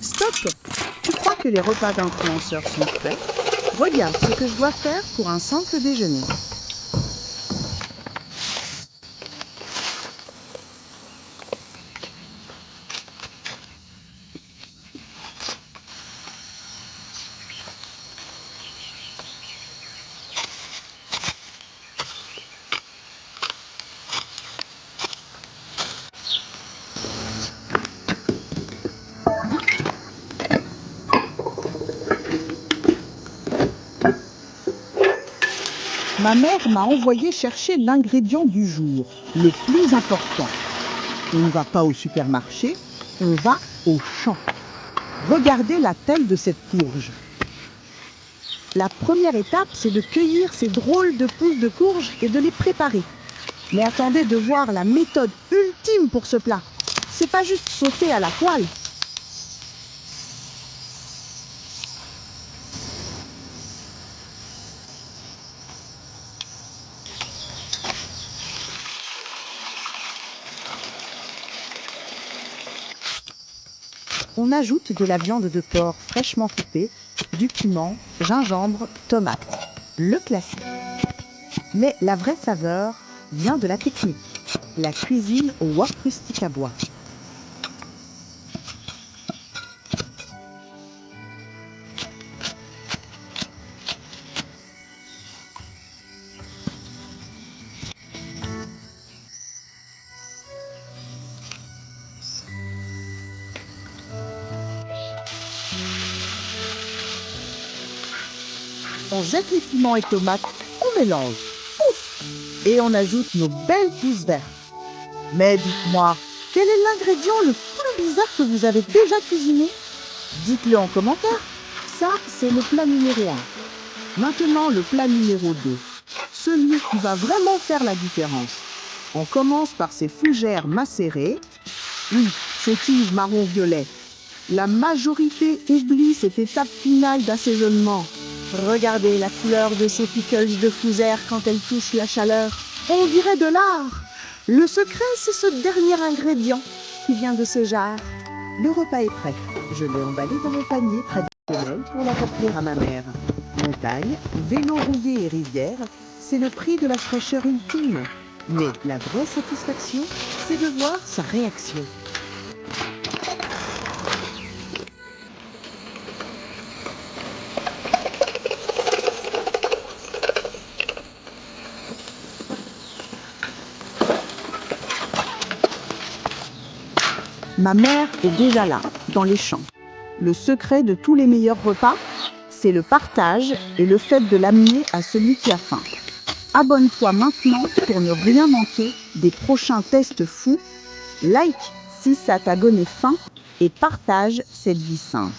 Stop! Tu crois que les repas d'influenceurs sont prêts? Regarde ce que je dois faire pour un simple déjeuner. Ma mère m'a envoyé chercher l'ingrédient du jour, le plus important. On ne va pas au supermarché, on va au champ. Regardez la taille de cette courge. La première étape, c'est de cueillir ces drôles de pousses de courge et de les préparer. Mais attendez de voir la méthode ultime pour ce plat. C'est pas juste sauter à la poêle. On ajoute de la viande de porc fraîchement coupée, du piment, gingembre, tomate. Le classique. Mais la vraie saveur vient de la technique. La cuisine au wok rustique à bois. On jette les piments et tomates, on mélange. Ouf! Et on ajoute nos belles pousses vertes. Mais dites-moi, quel est l'ingrédient le plus bizarre que vous avez déjà cuisiné? Dites-le en commentaire. Ça, c'est le plat numéro 1. Maintenant, le plat numéro 2. Celui qui va vraiment faire la différence. On commence par ces fougères macérées. Oui, ces tiges marron-violet. La majorité oublie cette étape finale d'assaisonnement. Regardez la couleur de ces pickles de fougères quand elles touchent la chaleur. On dirait de l'art. Le secret, c'est ce dernier ingrédient qui vient de ce jar. Le repas est prêt. Je l'ai emballé dans mon panier traditionnel pour l'apporter à ma mère. Montagne, vélo rouillé et rivière, c'est le prix de la fraîcheur ultime. Mais la vraie satisfaction, c'est de voir sa réaction. Ma mère est déjà là, dans les champs. Le secret de tous les meilleurs repas, c'est le partage et le fait de l'amener à celui qui a faim. Abonne-toi maintenant pour ne rien manquer des prochains tests fous. Like si ça t'a donné faim et partage cette vie simple.